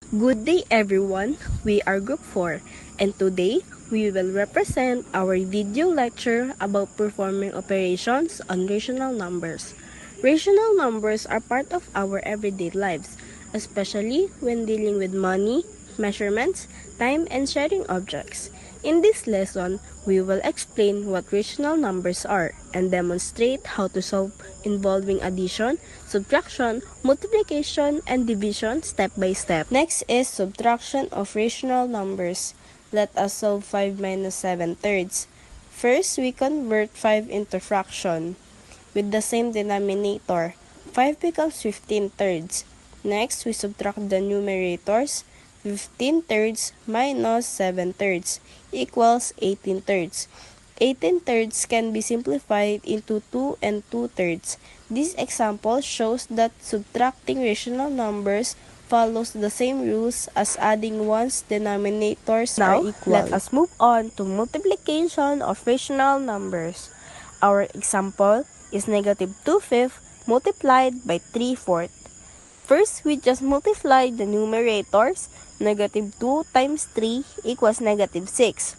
Good day everyone, we are Group 4 and today we will represent our video lecture about performing operations on rational numbers. Rational numbers are part of our everyday lives, especially when dealing with money, measurements, time, and sharing objects. In this lesson, we will explain what rational numbers are and demonstrate how to solve involving addition, subtraction, multiplication, and division step by step. Next is subtraction of rational numbers. Let us solve 5 minus 7 thirds. First, we convert 5 into fraction with the same denominator. 5 becomes 15 thirds. Next, we subtract the numerators. 15 thirds minus 7 thirds equals 18 thirds. 18 thirds can be simplified into 2 and 2 thirds. This example shows that subtracting rational numbers follows the same rules as adding one's denominators are equal. Now, let us move on to multiplication of rational numbers. Our example is negative 2/5 multiplied by 3/4. First, we just multiply the numerators. Negative 2 times 3 equals negative 6.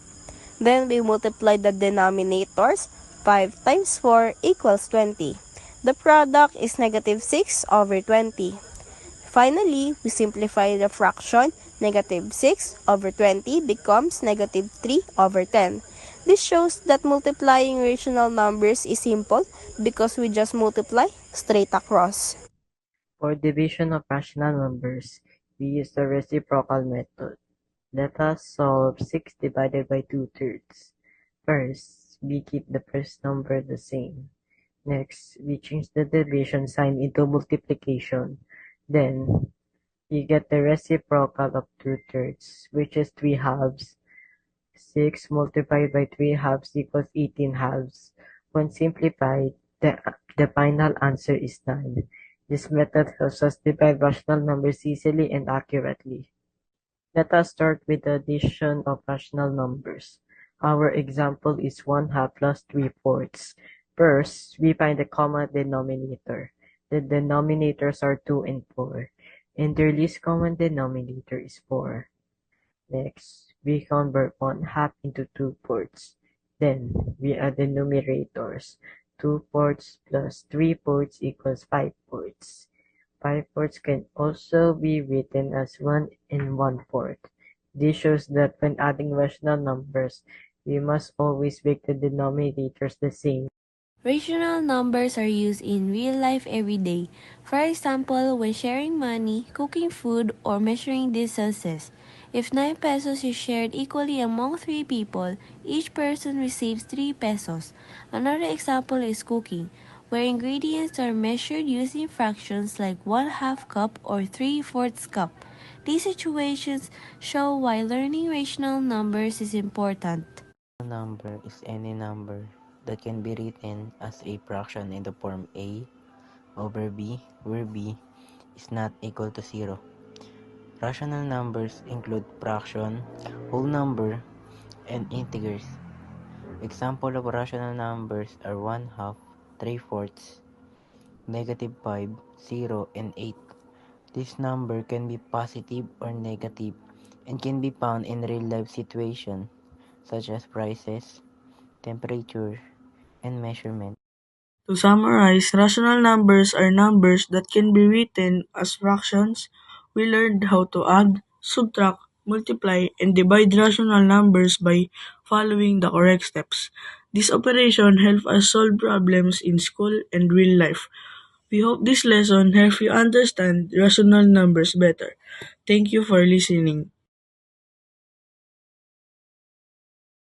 Then we multiply the denominators. 5 times 4 equals 20. The product is negative 6 over 20. Finally, we simplify the fraction. Negative 6 over 20 becomes negative 3 over 10. This shows that multiplying rational numbers is simple because we just multiply straight across. For division of rational numbers, we use the reciprocal method. Let us solve 6 divided by 2/3. First, we keep the first number the same. Next, we change the division sign into multiplication. Then, we get the reciprocal of 2/3, which is 3 halves. 6 multiplied by 3 halves equals 18 halves. When simplified, the final answer is 9. This method helps us divide rational numbers easily and accurately. Let us start with the addition of rational numbers. Our example is 1/2 plus 3/4. First, we find the common denominator. The denominators are 2 and 4, and their least common denominator is 4. Next, we convert 1/2 into 2/4. Then, we add the numerators. 2/4 plus 3/4 equals 5/4. 5/4 can also be written as 1 and 1/4. This shows that when adding rational numbers, we must always make the denominators the same. Rational numbers are used in real life every day. For example, when sharing money, cooking food, or measuring distances. If 9 pesos is shared equally among 3 people, each person receives 3 pesos. Another example is cooking, where ingredients are measured using fractions like 1/2 cup or 3/4 cup. These situations show why learning rational numbers is important. A number is any number that can be written as a fraction in the form a over b, where b is not equal to 0. Rational numbers include fraction, whole number, and integers. Example of rational numbers are 1/2, 3/4, -5, 0, and 8. This number can be positive or negative and can be found in real-life situations such as prices, temperature, and measurement. To summarize, rational numbers are numbers that can be written as fractions. We learned how to add, subtract, multiply, and divide rational numbers by following the correct steps. This operation helps us solve problems in school and real life. We hope this lesson helps you understand rational numbers better. Thank you for listening.